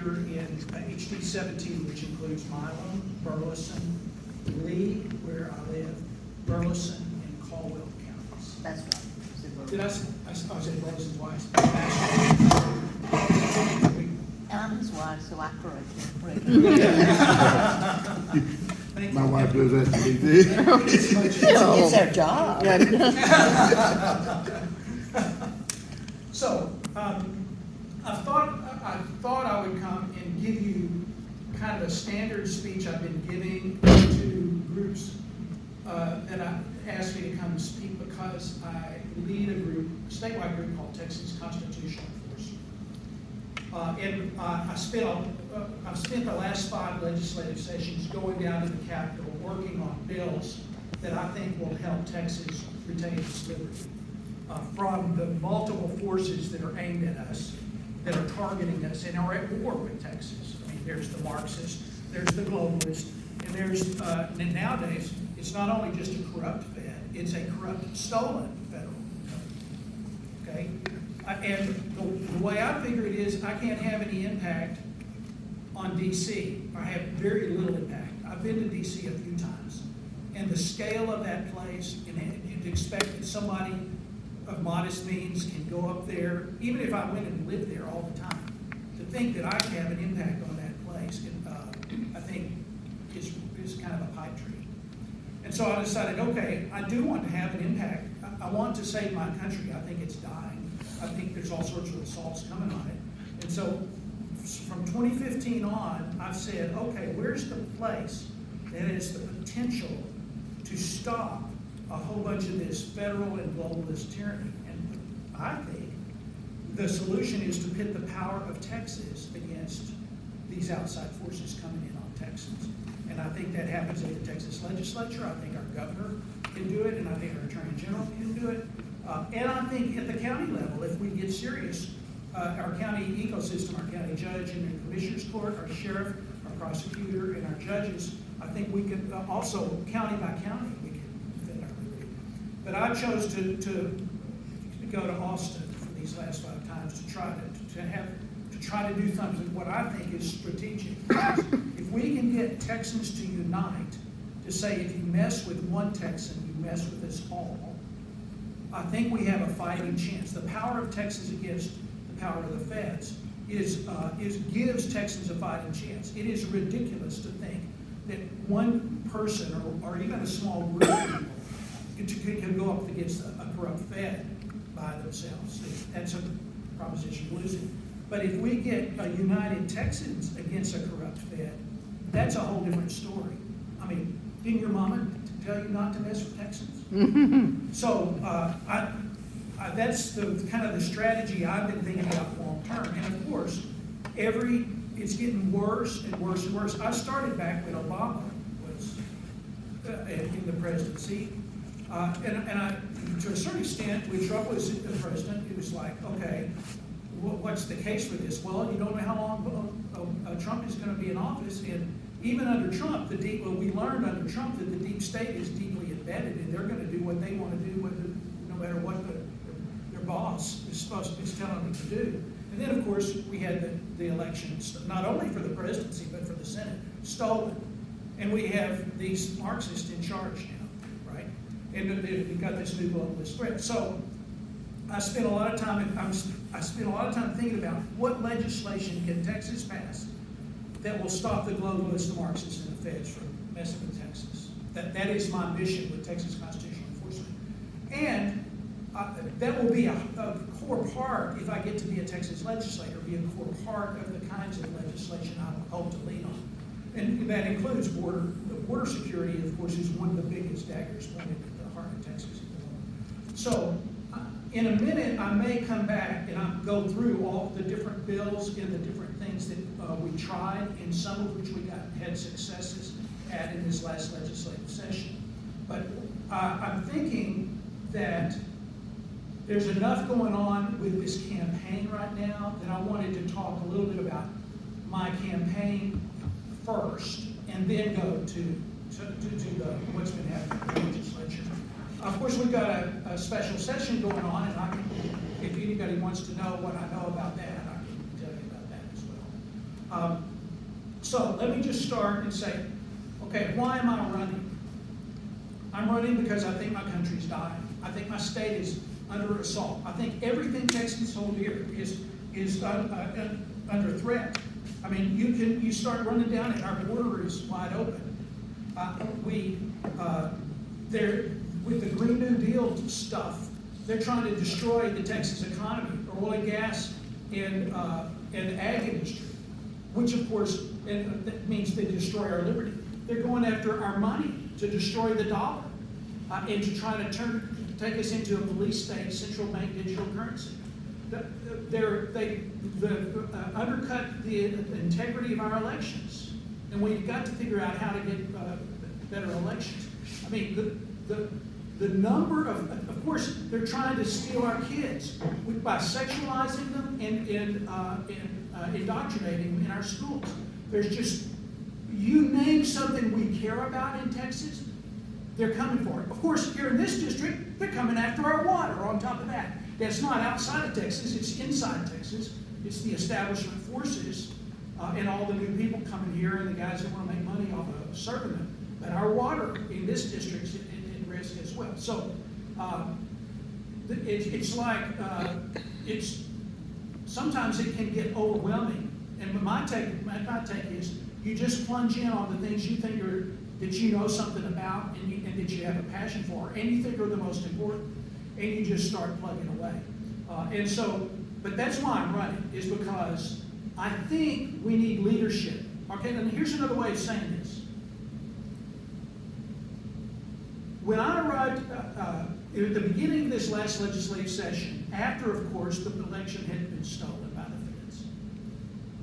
here in HD 17, which includes Milam, Burleson, Lee, where I live, Burleson, and Caldwell counties. That's right. Did I said Burleson twice? And I'm his wife, so I correct him. Thank My you. wife does that to me too. It's their job. So, I thought I would come and give you kind of a standard speech I've been giving to groups that I asked me to come and speak because I lead a group, a statewide group called Texas Constitutional Force. I've spent the last 5 legislative sessions going down to the Capitol, working on bills that I think will help Texas retain its liberty from the multiple forces that are aimed at us, that are targeting us and are at war with Texas. I mean, there's the Marxists, there's the globalists, and there's, and nowadays, it's not only just a corrupt Fed, it's a corrupt, stolen federal government, okay? And the way I figure it is, I can't have any impact on DC. I have very little impact. I've been to DC a few times, and the scale of that place, and you'd expect that somebody of modest means can go up there, even if I went and lived there all the time, to think that I can have an impact on that place, I think is kind of a pipe dream. And so I decided, okay, I do want to have an impact. I want to save my country. I think it's dying. I think there's all sorts of assaults coming on it. And so from 2015 on, I've said, okay, where's the place that has the potential to stop a whole bunch of this federal and globalist tyranny? And I think the solution is to pit the power of Texas against these outside forces coming in on Texans. And I think that happens in the Texas legislature. I think our governor can do it, and I think our attorney general can do it. And I think at the county level, if we get serious, our county ecosystem, our county judge and the commissioner's court, our sheriff, our prosecutor, and our judges, I think we could also, county by county, we can defend our liberty. But I chose to go to Austin for these last 5 times to try to do something what I think is strategic. If we can get Texans to unite, to say if you mess with one Texan, you mess with us all, I think we have a fighting chance. The power of Texas against the power of the feds gives Texans a fighting chance. It is ridiculous to think that one person or even a small group of people can go up against a corrupt Fed by themselves. That's a proposition losing. But if we get a united Texans against a corrupt Fed, that's a whole different story. I mean, didn't your mama tell you not to mess with Texans? So that's the kind of the strategy I've been thinking about long term. And of course, it's getting worse and worse and worse. I started back when Obama was in the presidency, and to a certain extent, when Trump was the president, it was like, okay, what's the case for this? Well, you don't know how long Trump is going to be in office, and even under Trump, we learned under Trump that the deep state is deeply embedded, and they're going to do what they want to do, no matter what their boss is telling them to do. And then, of course, we had the elections, not only for the presidency, but for the Senate, stolen. And we have these Marxists in charge now, right? And we've got this new globalist threat. So I spent a lot of time thinking about what legislation can Texas pass that will stop the globalists, the Marxists, and the feds from messing with Texas. That is my mission with Texas Constitutional Enforcement. And that will be a core part, if I get to be a Texas legislator, be a core part of the kinds of legislation I hope to lead on. And that includes border security, of course, is one of the biggest daggers pointed at the heart of Texas. So in a minute, I may come back and I'll go through all the different bills and the different things that we tried, and some of which we had successes at in this last legislative session. But I'm thinking that there's enough going on with this campaign right now that I wanted to talk a little bit about my campaign first, and then go to what's been happening in the legislature. Of course, we've got a special session going on, and if anybody wants to know what I know about that, I can tell you about that as So let me just start and say, okay, why am I running? I'm running because I think my country's dying. I think my state is under assault. I think everything Texans hold dear is under threat. I mean, you start running down it, our border is wide open. They're, with the Green New Deal stuff, they're trying to destroy the Texas economy, oil and gas, and the ag industry, which of course, that means they destroy our liberty. They're going after our money to destroy the dollar, and to try to take us into a police state, central bank digital currency. They undercut the integrity of our elections, and we've got to figure out how to get better elections. I mean, the number of course, they're trying to steal our kids by sexualizing them and indoctrinating them in our schools. There's just, you name something we care about in Texas, they're coming for it. Of course, here in this district, they're coming after our water on top of that. That's not outside of Texas, it's inside Texas. It's the establishment forces and all the new people coming here and the guys that want to make money off of serving them. But our water in this district is at risk as well. So it's like, sometimes it can get overwhelming. And my take is, you just plunge in on the things you think that you know something about and that you have a passion for, and you think are the most important, and you just start plugging away. But that's why I'm running, is because I think we need leadership. Okay, and here's another way of saying this. When I arrived at the beginning of this last legislative session, after, of course, the election had been stolen by the feds,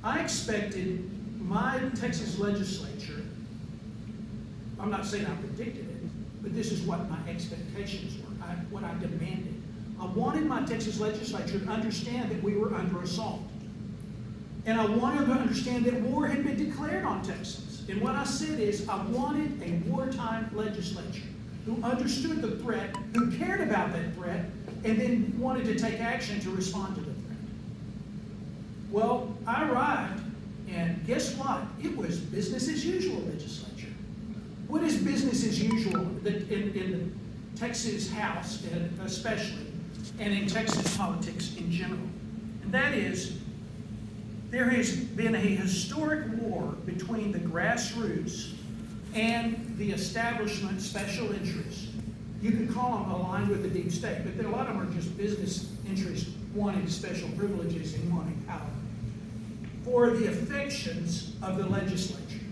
I expected my Texas legislature, I'm not saying I predicted it, but this is what my expectations were, what I demanded. I wanted my Texas legislature to understand that we were under assault. And I wanted them to understand that war had been declared on Texans. And what I said is, I wanted a wartime legislature who understood the threat, who cared about that threat, and then wanted to take action to respond to the threat. Well, I arrived, and guess what? It was business as usual legislature. What is business as usual in the Texas House, especially, and in Texas politics in general? And that is, there has been a historic war between the grassroots and the establishment special interests. You could call them aligned with the deep state, but a lot of them are just business interests wanting special privileges and wanting power for the affections of the legislature,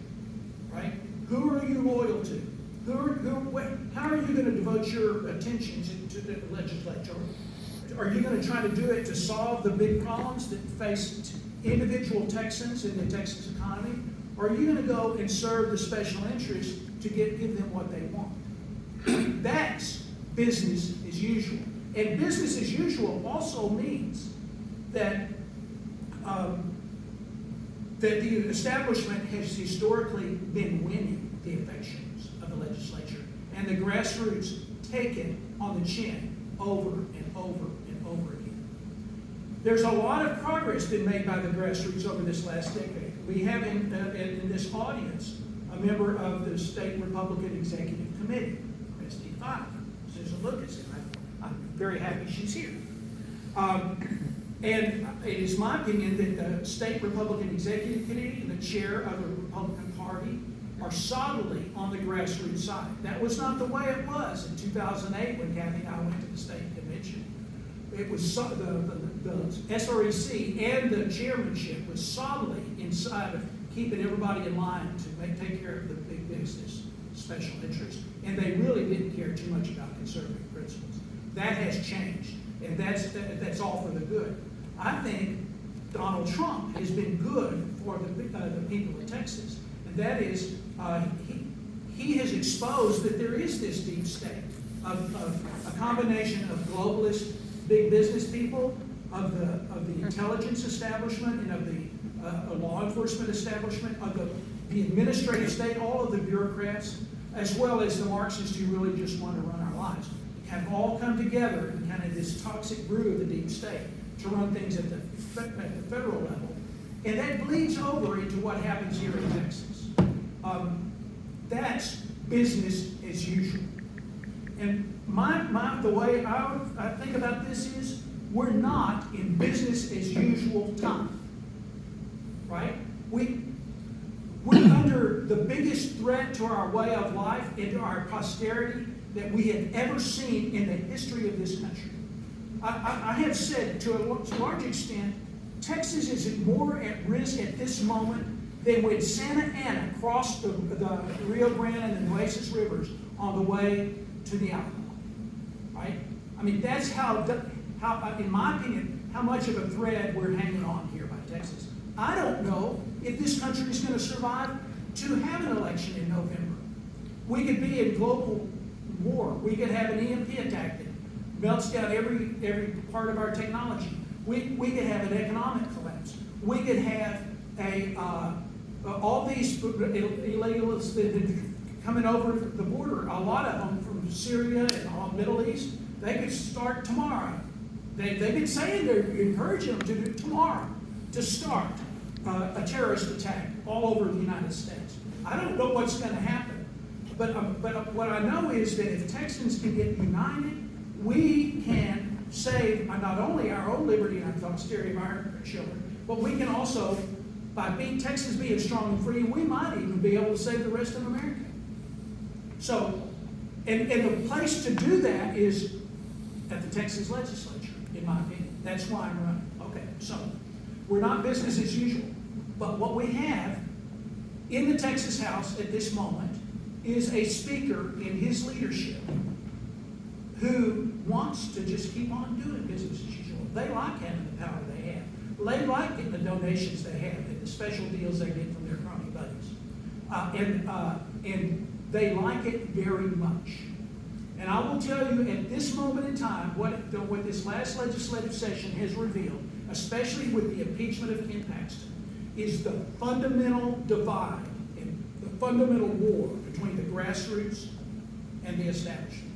right? Who are you loyal to? How are you going to devote your attention to the legislature? Are you going to try to do it to solve the big problems that face individual Texans in the Texas economy? Or are you going to go and serve the special interests to give them what they want? That's business as usual. And business as usual also means that that the establishment has historically been winning the affections of the legislature, and the grassroots take it on the chin over and over and over again. There's a lot of progress been made by the grassroots over this last decade. We have in this audience a member of the State Republican Executive Committee, Christy Fife. Susan Lucas, and I'm very happy she's here. And it is my opinion that the State Republican Executive Committee and the chair of the Republican Party are solidly on the grassroots side. That was not the way it was in 2008 when Kathy and I went to the state convention. It was the SREC and the chairmanship was solidly inside of keeping everybody in line to take care of the big business special interests. And they really didn't care too much about conservative principles. That has changed, and that's all for the good. I think Donald Trump has been good for the people of Texas, and that is he has exposed that there is this deep state of a combination of globalist big business people, of the intelligence establishment, and of the law enforcement establishment, of the administrative state, all of the bureaucrats, as well as the Marxists who really just want to run our lives, have all come together in kind of this toxic brew of the deep state to run things at the federal level. And that bleeds over into what happens here in Texas. That's business as usual. And the way I think about this is, we're not in business as usual time, right? We're under the biggest threat to our way of life and to our posterity that we have ever seen in the history of this country. I have said to a large extent, Texas is more at risk at this moment than when Santa Ana crossed the Rio Grande and the Nueces rivers on the way to the Alamo, right? I mean, that's how, in my opinion, how much of a thread we're hanging on here by Texas. I don't know if this country is going to survive to have an election in November. We could be in global war. We could have an EMP attack that melts down every part of our technology. We could have an economic collapse. We could have all these illegals that coming over the border, a lot of them from Syria and all the Middle East, they could start tomorrow. They've been saying they're encouraging them to do tomorrow, to start a terrorist attack all over the United States. I don't know what's going to happen, but what I know is that if Texans can get united, we can save not only our own liberty and our posterity of our children, but we can also, by Texas being strong and free, we might even be able to save the rest of America. So, and the place to do that is at the Texas legislature, in my opinion. That's why I'm running. Okay, so we're not business as usual, but what we have in the Texas House at this moment is a speaker in his leadership who wants to just keep on doing business as usual. They like having the power they have. They like getting the donations they have and the special deals they get from their crony buddies. And they like it very much. And I will tell you, at this moment in time, what this last legislative session has revealed, especially with the impeachment of Ken Paxton, is the fundamental divide and the fundamental war between the grassroots and the establishment.